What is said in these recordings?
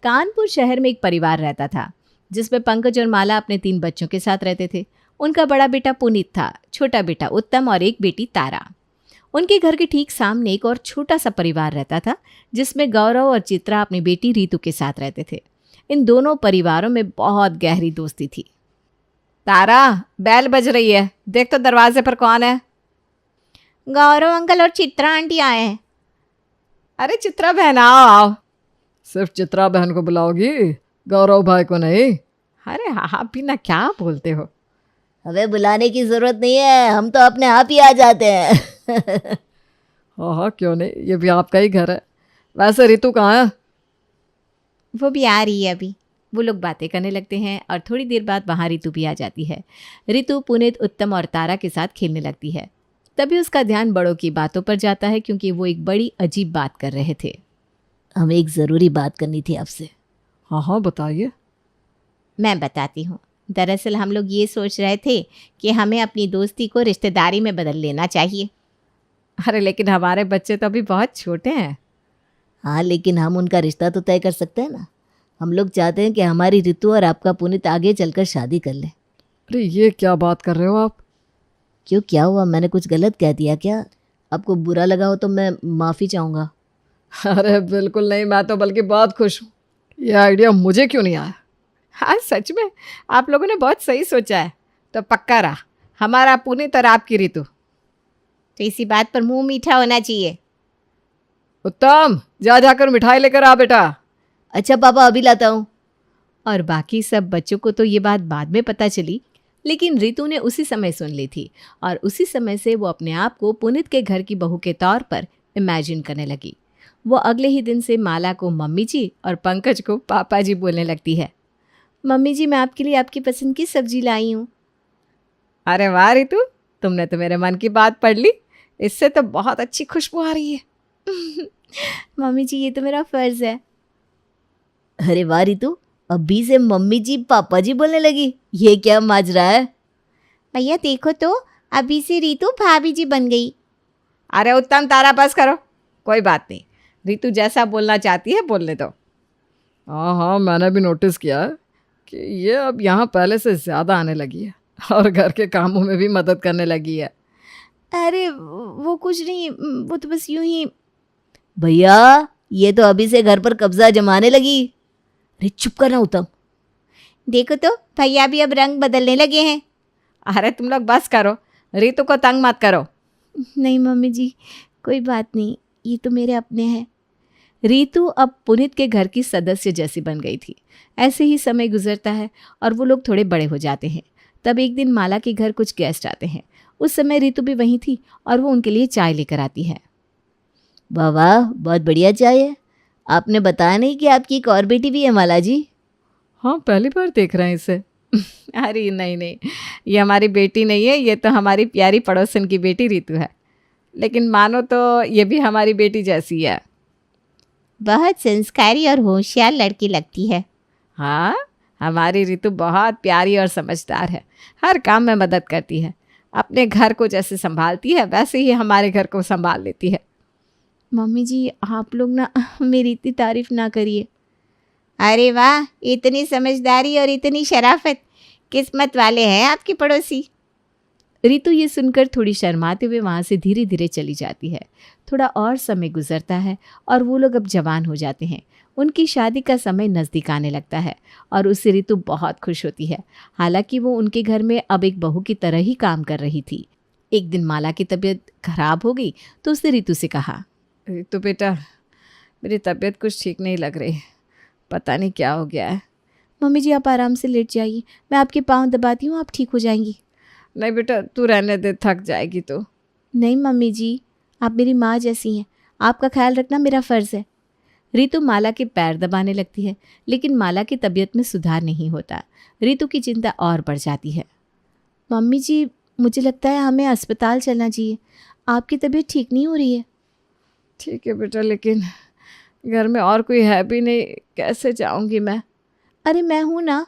कानपुर शहर में एक परिवार रहता था जिसमें पंकज और माला अपने 3 बच्चों के साथ रहते थे। उनका बड़ा बेटा पुनीत था, छोटा बेटा उत्तम और एक बेटी तारा। उनके घर के ठीक सामने एक और छोटा सा परिवार रहता था जिसमें गौरव और चित्रा अपनी बेटी रीतु के साथ रहते थे। इन दोनों परिवारों में बहुत गहरी दोस्ती थी। तारा, बैल बज रही है, देख तो दरवाजे पर कौन है। गौरव अंकल और चित्रा आंटी आए हैं। अरे चित्रा बहन, आओ आओ। सिर्फ चित्रा बहन को बुलाओगी, गौरव भाई को नहीं? अरे हाँ भी ना, क्या बोलते हो। हमें बुलाने की जरूरत नहीं है, हम तो अपने आप ही आ जाते हैं। हाँ, क्यों नहीं, ये भी आपका ही घर है। वैसे ऋतु कहाँ है? वो भी आ रही है अभी। वो लोग बातें करने लगते हैं और थोड़ी देर बाद वहाँ ऋतु भी आ जाती है। ऋतु पुनीत, उत्तम और तारा के साथ खेलने लगती है। तभी उसका ध्यान बड़ों की बातों पर जाता है क्योंकि वो एक बड़ी अजीब बात कर रहे थे। हमें एक ज़रूरी बात करनी थी आपसे। हाँ बताइए। मैं बताती हूँ। दरअसल हम लोग ये सोच रहे थे कि हमें अपनी दोस्ती को रिश्तेदारी में बदल लेना चाहिए। अरे लेकिन हमारे बच्चे तो अभी बहुत छोटे हैं। हाँ, लेकिन हम उनका रिश्ता तो तय कर सकते हैं ना। हम लोग चाहते हैं कि हमारी ऋतु और आपका पुनीत आगे चलकर शादी कर ले। अरे ये क्या बात कर रहे हो आप? क्यों, क्या हुआ? मैंने कुछ गलत कह दिया क्या? आपको बुरा लगा हो तो मैं माफ़ी चाहूँगा। अरे बिल्कुल नहीं, मैं तो बल्कि बहुत खुश हूँ। ये आइडिया मुझे क्यों नहीं आया? हाँ सच में, आप लोगों ने बहुत सही सोचा है। तो पक्का रहा, हमारा पुनीत और आपकी ऋतु। तो इसी बात पर मुंह मीठा होना चाहिए। उत्तम, जाकर मिठाई लेकर आ बेटा। अच्छा पापा, अभी लाता हूँ। और बाकी सब बच्चों को तो ये बात बाद में पता चली, लेकिन ऋतु ने उसी समय सुन ली थी और उसी समय से वो अपने आप को पुनीत के घर की बहू के तौर पर इमेजिन करने लगी। वो अगले ही दिन से माला को मम्मी जी और पंकज को पापा जी बोलने लगती है। मम्मी जी, मैं आपके लिए आपकी पसंद की सब्जी लाई हूँ। अरे वाह ऋतु, तुमने तो मेरे मन की बात पढ़ ली। इससे तो बहुत अच्छी खुशबू आ रही है। मम्मी जी, ये तो मेरा फर्ज है। अरे वाह ऋतु, अभी से मम्मी जी पापा जी बोलने लगी। ये क्या माजरा है? भैया देखो तो, अभी से ऋतु भाभी जी बन गई। अरे उत्तम, तारा बस करो, कोई बात नहीं। ऋतु जैसा बोलना चाहती है बोलने दो। हाँ, मैंने भी नोटिस किया है कि ये अब यहाँ पहले से ज़्यादा आने लगी है और घर के कामों में भी मदद करने लगी है। अरे वो कुछ नहीं, वो तो बस यूं ही। भैया, ये तो अभी से घर पर कब्जा जमाने लगी। अरे चुप करना उत्तम। देखो तो, भैया भी अब रंग बदलने लगे हैं। अरे तुम लोग बस करो, ऋतु को तंग मत करो। नहीं मम्मी जी, कोई बात नहीं, ये तो मेरे अपने हैं। ऋतु अब पुनीत के घर की सदस्य जैसी बन गई थी। ऐसे ही समय गुजरता है और वो लोग थोड़े बड़े हो जाते हैं। तब एक दिन माला के घर कुछ गेस्ट आते हैं। उस समय ऋतु भी वहीं थी और वो उनके लिए चाय लेकर आती है। वाह वाह, बहुत बढ़िया चाय है। आपने बताया नहीं कि आपकी एक और बेटी भी है माला जी? हाँ, पहली बार देख रहे हैं इसे। अरे नहीं, ये हमारी बेटी नहीं है, ये तो हमारी प्यारी पड़ोसन की बेटी ऋतु है। लेकिन मानो तो ये भी हमारी बेटी जैसी है। बहुत संस्कारी और होशियार लड़की लगती है। हाँ, हमारी ऋतु बहुत प्यारी और समझदार है। हर काम में मदद करती है। अपने घर को जैसे संभालती है वैसे ही हमारे घर को संभाल लेती है। मम्मी जी, आप लोग ना मेरी इतनी तारीफ ना करिए। अरे वाह, इतनी समझदारी और इतनी शराफत, किस्मत वाले हैं आपके पड़ोसी। ऋतु ये सुनकर थोड़ी शर्माते हुए वहाँ से धीरे धीरे चली जाती है। थोड़ा और समय गुजरता है और वो लोग अब जवान हो जाते हैं। उनकी शादी का समय नज़दीक आने लगता है और उससे ऋतु बहुत खुश होती है। हालांकि वो उनके घर में अब एक बहू की तरह ही काम कर रही थी। एक दिन माला की तबीयत खराब हो गई तो उसने ऋतु से कहा, ऋतु बेटा, मेरी तबीयत कुछ ठीक नहीं लग रही, पता नहीं क्या हो गया है। मम्मी जी, आप आराम से लेट जाइए, मैं आपके पाँव दबाती हूँ, आप ठीक हो जाएंगी। नहीं बेटा, तू रहने दे, थक जाएगी तो। नहीं मम्मी जी, आप मेरी माँ जैसी हैं, आपका ख्याल रखना मेरा फ़र्ज़ है। ऋतु माला के पैर दबाने लगती है, लेकिन माला की तबीयत में सुधार नहीं होता। ऋतु की चिंता और बढ़ जाती है। मम्मी जी, मुझे लगता है हमें अस्पताल चलना चाहिए, आपकी तबीयत ठीक नहीं हो रही है। ठीक है बेटा, लेकिन घर में और कोई है भी नहीं, कैसे जाऊंगी मैं? अरे मैं हूँ ना।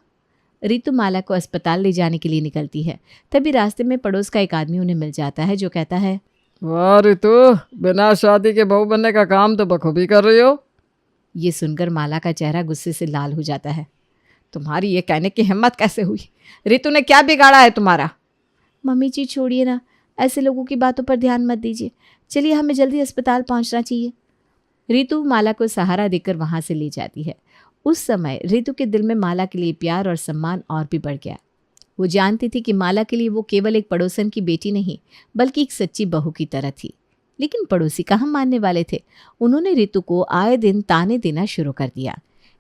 ऋतु माला को अस्पताल ले जाने के लिए निकलती है। तभी रास्ते में पड़ोस का एक आदमी उन्हें मिल जाता है जो कहता है, वाह ऋतु, बिना शादी के बहू बनने का काम तो बखूबी कर रही हो। ये सुनकर माला का चेहरा गुस्से से लाल हो जाता है। तुम्हारी ये कहने की हिम्मत कैसे हुई? रितु ने क्या बिगाड़ा है तुम्हारा? मम्मी जी छोड़िए ना, ऐसे लोगों की बातों पर ध्यान मत दीजिए। चलिए हमें जल्दी अस्पताल पहुंचना चाहिए। रितु माला को सहारा देकर वहां से ले जाती है। उस समय रितु के दिल में माला के लिए प्यार और सम्मान और भी बढ़ गया। वो जानती थी कि माला के लिए वो केवल एक पड़ोसन की बेटी नहीं बल्कि एक सच्ची बहू की तरह थी। लेकिन पड़ोसी कहाँ मानने वाले थे। उन्होंने रितु को आए दिन ताने देना शुरू कर दिया।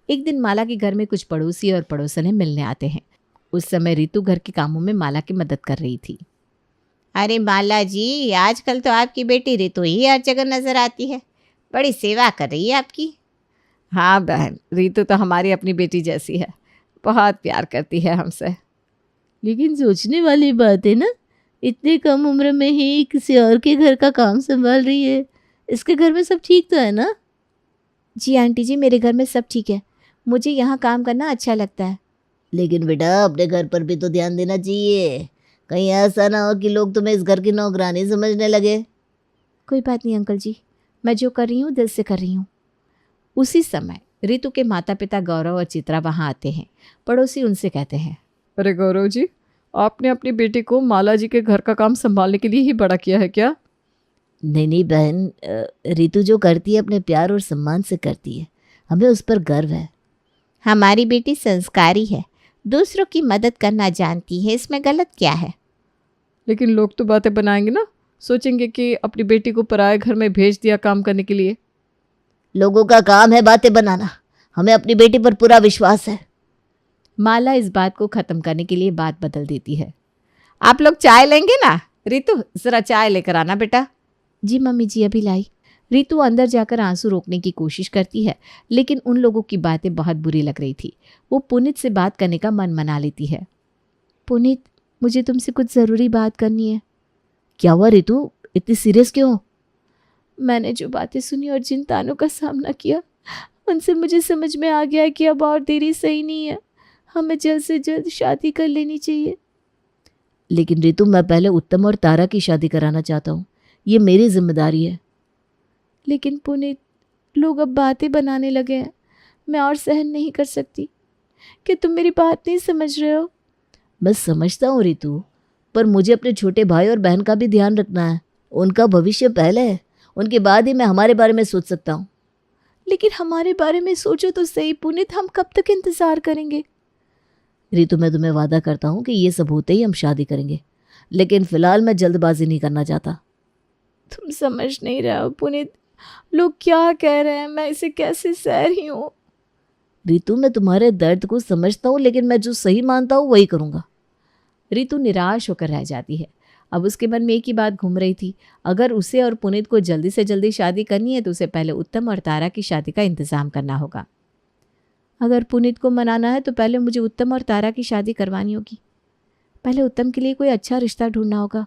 एक दिन माला के घर में कुछ पड़ोसी और पड़ोसने मिलने आते हैं। उस समय रितु घर के कामों में माला की मदद कर रही थी। अरे माला जी, आजकल तो आपकी बेटी रितु ही हर जगह नजर आती है। बड़ी सेवा कर रही है आपकी। हाँ बहन, रितु तो हमारी अपनी बेटी जैसी है, बहुत प्यार करती है हमसे। लेकिन सोचने वाली बात है ना, इतने कम उम्र में ही किसी और के घर का काम संभाल रही है। इसके घर में सब ठीक तो है ना? जी आंटी जी, मेरे घर में सब ठीक है। मुझे यहाँ काम करना अच्छा लगता है। लेकिन बेटा, अपने घर पर भी तो ध्यान देना चाहिए। कहीं ऐसा ना हो कि लोग तुम्हें इस घर की नौकरानी समझने लगे। कोई बात नहीं अंकल जी, मैं जो कर रही हूँ दिल से कर रही हूँ। उसी समय रितु के माता पिता गौरव और चित्रा वहाँ आते हैं। पड़ोसी उनसे कहते हैं, अरे गौरव जी, आपने अपनी बेटी को माला जी के घर का काम संभालने के लिए ही बड़ा किया है क्या? नहीं बहन, रितु जो करती है अपने प्यार और सम्मान से करती है। हमें उस पर गर्व है। हमारी बेटी संस्कारी है, दूसरों की मदद करना जानती है, इसमें गलत क्या है? लेकिन लोग तो बातें बनाएंगे ना, सोचेंगे कि अपनी बेटी को पराए घर में भेज दिया काम करने के लिए। लोगों का काम है बातें बनाना। हमें अपनी बेटी पर पूरा विश्वास है। माला इस बात को खत्म करने के लिए बात बदल देती है। आप लोग चाय लेंगे ना? रितु, जरा चाय लेकर आना बेटा। जी मम्मी जी, अभी लाई। रितु अंदर जाकर आंसू रोकने की कोशिश करती है, लेकिन उन लोगों की बातें बहुत बुरी लग रही थी। वो पुनीत से बात करने का मन मना लेती है। पुनीत, मुझे तुमसे कुछ ज़रूरी बात करनी है। क्या हुआ रितु, इतनी सीरियस क्यों? मैंने जो बातें सुनी और जिन तानों का सामना किया, उनसे मुझे समझ में आ गया है कि अब और देरी सही नहीं है। हमें जल्द से जल्द शादी कर लेनी चाहिए। लेकिन रितु, मैं पहले उत्तम और तारा की शादी कराना चाहता हूँ। ये मेरी जिम्मेदारी है। लेकिन पुनीत, लोग अब बातें बनाने लगे हैं। मैं और सहन नहीं कर सकती। कि तुम मेरी बात नहीं समझ रहे हो? मैं समझता हूँ रितु, पर मुझे अपने छोटे भाई और बहन का भी ध्यान रखना है। उनका भविष्य पहले है, उनके बाद ही मैं हमारे बारे में सोच सकता हूँ। लेकिन हमारे बारे में सोचो तो सही पुनीत, हम कब तक इंतज़ार करेंगे? रितु, मैं तुम्हें वादा करता हूँ कि ये सब होते ही हम शादी करेंगे, लेकिन फ़िलहाल मैं जल्दबाजी नहीं करना चाहता। तुम समझ नहीं रहे हो पुनीत, लोग क्या कह रहे हैं, मैं इसे कैसे सह रही हूँ। रितु, मैं तुम्हारे दर्द को समझता हूँ, लेकिन मैं जो सही मानता हूँ वही करूँगा। रितु निराश होकर रह जाती है। अब उसके मन में एक ही बात घूम रही थी, अगर उसे और पुनीत को जल्दी से जल्दी शादी करनी है तो उसे पहले उत्तम और तारा की शादी का इंतज़ाम करना होगा। अगर पुनीत को मनाना है तो पहले मुझे उत्तम और तारा की शादी करवानी होगी। पहले उत्तम के लिए कोई अच्छा रिश्ता ढूंढना होगा।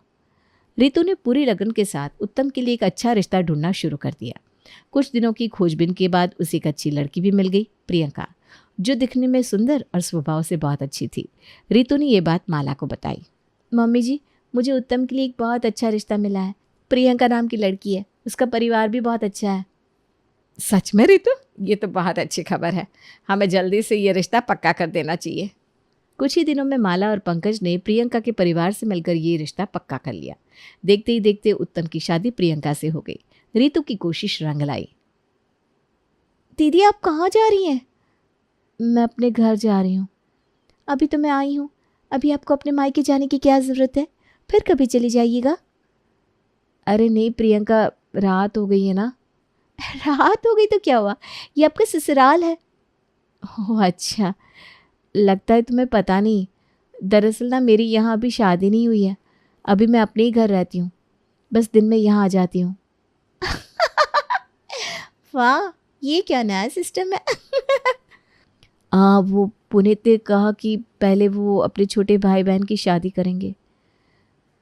रितु ने पूरी लगन के साथ उत्तम के लिए एक अच्छा रिश्ता ढूंढना शुरू कर दिया। कुछ दिनों की खोजबीन के बाद उसे एक अच्छी लड़की भी मिल गई, प्रियंका, जो दिखने में सुंदर और स्वभाव से बहुत अच्छी थी। रितु ने ये बात माला को बताई। मम्मी जी, मुझे उत्तम के लिए एक बहुत अच्छा रिश्ता मिला है। प्रियंका नाम की लड़की है, उसका परिवार भी बहुत अच्छा है। सच में रितु, ये तो बहुत अच्छी खबर है। हमें जल्दी से ये रिश्ता पक्का कर देना चाहिए। कुछ ही दिनों में माला और पंकज ने प्रियंका के परिवार से मिलकर ये रिश्ता पक्का कर लिया। देखते ही देखते उत्तम की शादी प्रियंका से हो गई। रितु की कोशिश रंग लाई। दीदी, आप कहाँ जा रही हैं? मैं अपने घर जा रही हूँ। अभी तो मैं आई हूँ, अभी आपको अपने मायके जाने की क्या ज़रूरत है? फिर कभी चली जाइएगा। अरे नहीं प्रियंका, रात हो गई है ना। रात हो गई तो क्या हुआ, ये आपका ससुराल है। ओह अच्छा, लगता है तुम्हें पता नहीं। दरअसल ना मेरी यहाँ अभी शादी नहीं हुई है, अभी मैं अपने ही घर रहती हूँ, बस दिन में यहाँ आ जाती हूँ। वाह, ये क्या नया सिस्टम है। वो पुनीत ने कहा कि पहले वो अपने छोटे भाई बहन की शादी करेंगे।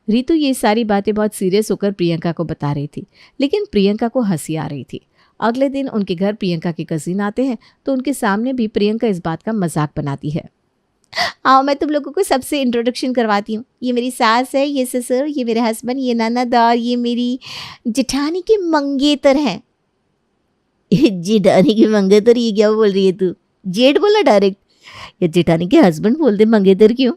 रितु ये सारी बातें बहुत सीरियस होकर प्रियंका को बता रही थी, लेकिन प्रियंका को हंसी आ रही थी। अगले दिन उनके घर प्रियंका के कजिन आते हैं तो उनके सामने भी प्रियंका इस बात का मजाक बनाती है। आओ, मैं तुम लोगों को सबसे इंट्रोडक्शन करवाती हूँ। ये मेरी सास है, ये ससुर, ये मेरे हस्बैंड, ये ननद और ये मेरी जेठानी के मंगेतर हैं। जेठानी की मंगेतर, ये क्या बोल रही है तू? जेठ बोला डायरेक्ट, या जेठानी के हस्बैंड बोल दे मंगेतर क्यों?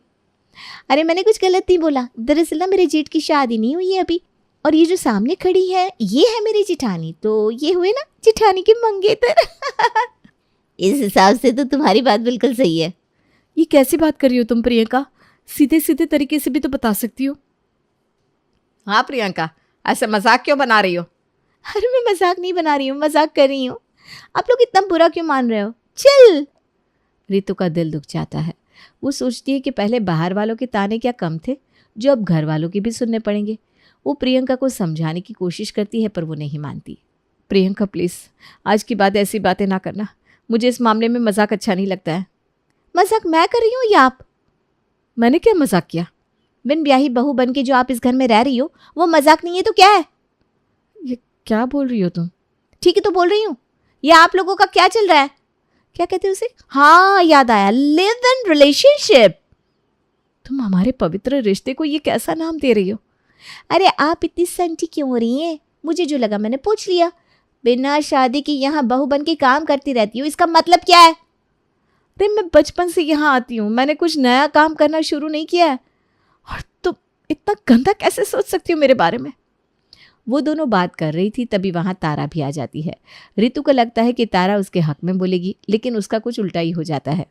अरे मैंने कुछ गलत नहीं बोला, दरअसल ना मेरे जेठ की शादी नहीं हुई है अभी, और ये जो सामने खड़ी है ये है मेरी जेठानी, तो ये हुए ना जेठानी के मंगेतर। इस हिसाब से तो तुम्हारी बात बिल्कुल सही है। ये कैसी बात कर रही हो तुम प्रियंका? सीधे सीधे तरीके से भी तो बता सकती हो। हाँ प्रियंका, ऐसे मजाक क्यों बना रही हो? अरे मैं मजाक नहीं बना रही हूँ, मजाक कर रही हूँ। आप लोग इतना बुरा क्यों मान रहे हो? चल। रितु का दिल दुख जाता है। वो सोचती है कि पहले बाहर वालों के ताने क्या कम थे, जो अब घर वालों के भी सुनने पड़ेंगे। वो प्रियंका को समझाने की कोशिश करती है पर वो नहीं मानती। प्रियंका प्लीज़, आज की बात ऐसी बातें ना करना, मुझे इस मामले में मजाक अच्छा नहीं लगता है। मजाक मैं कर रही हूँ या आप? मैंने क्या मजाक किया? बिन ब्याही बहू बन के जो आप इस घर में रह रही हो वो मजाक नहीं है तो क्या है? ये क्या बोल रही हो तुम? ठीक है तो बोल रही हूँ। ये आप लोगों का क्या चल रहा है? क्या कहते हैं उसे? हाँ याद आया, लिव इन रिलेशनशिप। तुम हमारे पवित्र रिश्ते को ये कैसा नाम दे रही हो? अरे आप इतनी संटी क्यों हो रही हैं? मुझे जो लगा मैंने पूछ लिया। बिना शादी की यहाँ बहू बन के काम करती रहती हूँ, इसका मतलब क्या है? अरे मैं बचपन से यहाँ आती हूँ, मैंने कुछ नया काम करना शुरू नहीं किया है, और तुम इतना गंदा कैसे सोच सकती हो मेरे बारे में? वो दोनों बात कर रही थी तभी वहाँ तारा भी आ जाती है। रितु को लगता है कि तारा उसके हक में बोलेगी, लेकिन उसका कुछ उल्टा ही हो जाता है।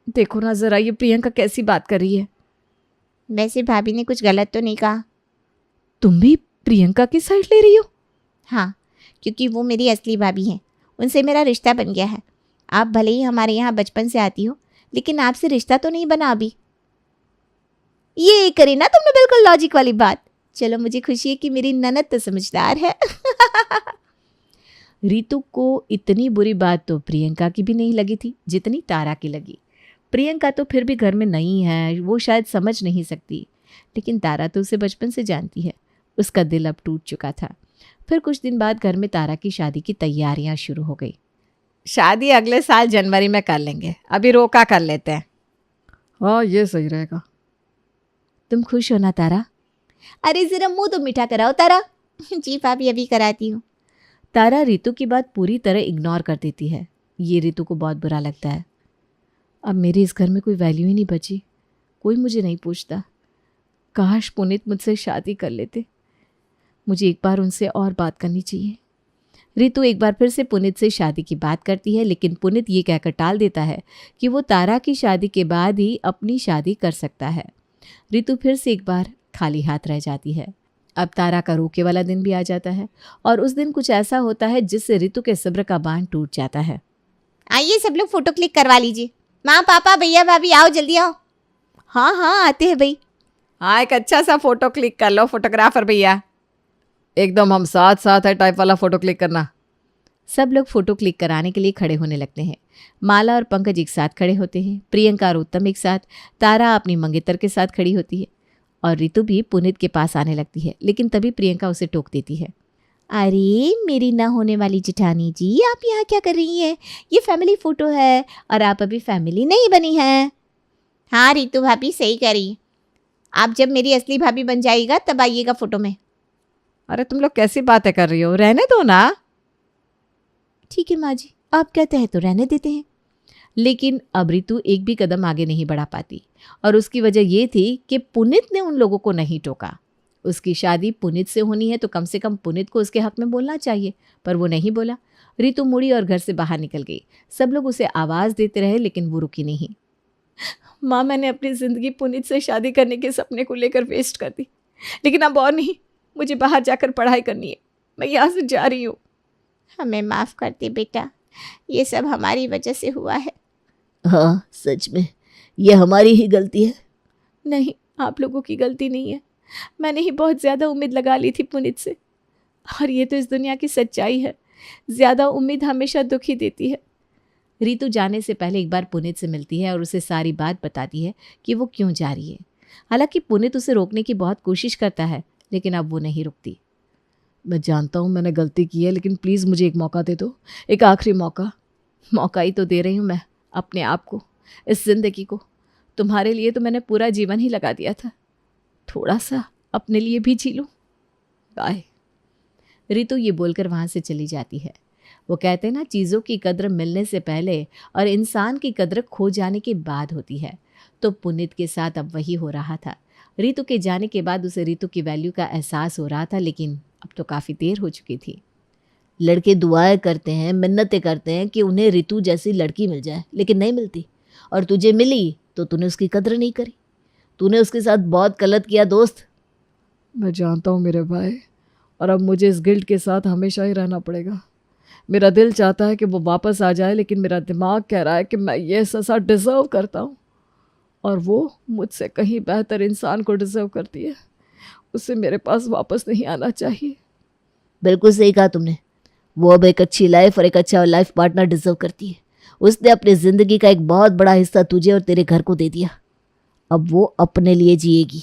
देखो ना जरा, ये प्रियंका कैसी बात कर रही है। वैसे भाभी ने कुछ गलत तो नहीं कहा। तुम भी प्रियंका की साइड ले रही हो? हाँ, क्योंकि वो मेरी असली भाभी हैं, उनसे मेरा रिश्ता बन गया है। आप भले ही हमारे यहाँ बचपन से आती हो, लेकिन आपसे रिश्ता तो नहीं बना अभी। ये करी ना तुमने बिल्कुल लॉजिक वाली बात। चलो मुझे खुशी है कि मेरी ननद तो समझदार है। रितु को इतनी बुरी बात तो प्रियंका की भी नहीं लगी थी जितनी तारा की लगी। प्रियंका तो फिर भी घर में नई है, वो शायद समझ नहीं सकती, लेकिन तारा तो उसे बचपन से जानती है। उसका दिल अब टूट चुका था। फिर कुछ दिन बाद घर में तारा की शादी की तैयारियां शुरू हो गई। शादी अगले साल जनवरी में कर लेंगे, अभी रोका कर लेते हैं। हाँ ये सही रहेगा। तुम खुश हो ना तारा? अरे जरा मुंह तो मीठा कराओ तारा। जी भाभी अभी कराती हूँ। तारा रितु की बात पूरी तरह इग्नोर कर देती है। ये रितु को बहुत बुरा लगता है। अब मेरे इस घर में कोई वैल्यू ही नहीं बची, कोई मुझे नहीं पूछता। काश पुनीत मुझसे शादी कर लेते, मुझे एक बार उनसे और बात करनी चाहिए। रितु एक बार फिर से पुनीत से शादी की बात करती है, लेकिन पुनीत ये कहकर टाल देता है कि वो तारा की शादी के बाद ही अपनी शादी कर सकता है। रितु फिर से एक बार खाली हाथ रह जाती है। अब तारा का रोके वाला दिन भी आ जाता है और उस दिन कुछ ऐसा होता है जिससे रितु के सब्र का बांध टूट जाता है। आइए सब लोग फोटो क्लिक करवा लीजिए। माँ पापा भैया भाभी आओ जल्दी आओ। हाँ हाँ आते हैं भाई। हाँ, एक अच्छा सा फोटो क्लिक कर लो फोटोग्राफर भैया। एकदम हम साथ साथ है टाइप वाला फोटो क्लिक करना। सब लोग फोटो क्लिक कराने के लिए खड़े होने लगते हैं। माला और पंकज एक साथ खड़े होते हैं, प्रियंका और उत्तम एक साथ, तारा अपनी मंगेतर के साथ खड़ी होती है और रितु भी पुनीत के पास आने लगती है, लेकिन तभी प्रियंका उसे टोक देती है। अरे मेरी ना होने वाली जेठानी जी, आप यहाँ क्या कर रही हैं? ये फैमिली फोटो है और आप अभी फैमिली नहीं बनी हैं। हाँ रितु भाभी सही कह रही है। आप जब मेरी असली भाभी बन जाइएगा तब आइएगा फोटो में। अरे तुम लोग कैसी बातें कर रही हो, रहने दो ना। ठीक है माँ जी, आप कहते हैं तो रहने देते हैं। लेकिन अब रितु एक भी कदम आगे नहीं बढ़ा पाती और उसकी वजह ये थी कि पुनीत ने उन लोगों को नहीं टोका। उसकी शादी पुनीत से होनी है तो कम से कम पुनीत को उसके हक में बोलना चाहिए, पर वो नहीं बोला। रितु मुड़ी और घर से बाहर निकल गई। सब लोग उसे आवाज़ देते रहे लेकिन वो रुकी नहीं। माँ, मैंने अपनी ज़िंदगी पुनीत से शादी करने के सपने को लेकर वेस्ट कर दी, लेकिन अब और नहीं, मुझे बाहर जाकर पढ़ाई करनी है। मैं यहाँ से जा रही हूँ। हमें माफ़ कर दे बेटा, ये सब हमारी वजह से हुआ है। हाँ सच में ये हमारी ही गलती है। नहीं, आप लोगों की गलती नहीं है। मैंने ही बहुत ज़्यादा उम्मीद लगा ली थी पुनीत से, और ये तो इस दुनिया की सच्चाई है। ज़्यादा उम्मीद हमेशा दुखी देती है। रितु जाने से पहले एक बार पुनीत से मिलती है और उसे सारी बात बताती है कि वो क्यों जा रही है। हालांकि पुनीत उसे रोकने की बहुत कोशिश करता है, लेकिन अब वो नहीं रुकती। मैं जानता हूँ मैंने गलती की है, लेकिन प्लीज़ मुझे एक मौका दे दो, एक आखिरी मौका। मौका ही तो दे रही हूँ मैं अपने आप को, इस जिंदगी को। तुम्हारे लिए तो मैंने पूरा जीवन ही लगा दिया था, थोड़ा सा अपने लिए भी जी लूँ। बाय। रितु ये बोलकर वहाँ से चली जाती है। वो कहते हैं ना, चीज़ों की कद्र मिलने से पहले और इंसान की कद्र खो जाने के बाद होती है। तो पुनीत के साथ अब वही हो रहा था। रितु के जाने के बाद उसे रितु की वैल्यू का एहसास हो रहा था, लेकिन अब तो काफ़ी देर हो चुकी थी। लड़के दुआएं करते हैं, मिन्नतें करते हैं कि उन्हें रितु जैसी लड़की मिल जाए, लेकिन नहीं मिलती। और तुझे मिली तो तूने उसकी कद्र नहीं करी। तूने उसके साथ बहुत गलत किया दोस्त। मैं जानता हूँ मेरे भाई, और अब मुझे इस गिल्ट के साथ हमेशा ही रहना पड़ेगा। मेरा दिल चाहता है कि वो वापस आ जाए, लेकिन मेरा दिमाग कह रहा है कि मैं ये सज़ा डिज़र्व करता हूँ, और वो मुझसे कहीं बेहतर इंसान को डिज़र्व करती है। उसे मेरे पास वापस नहीं आना चाहिए। बिल्कुल सही कहा तुमने। वो अब एक अच्छी लाइफ और एक अच्छा लाइफ पार्टनर डिजर्व करती है। उसने अपनी ज़िंदगी का एक बहुत बड़ा हिस्सा तुझे और तेरे घर को दे दिया। अब वो अपने लिए जिएगी।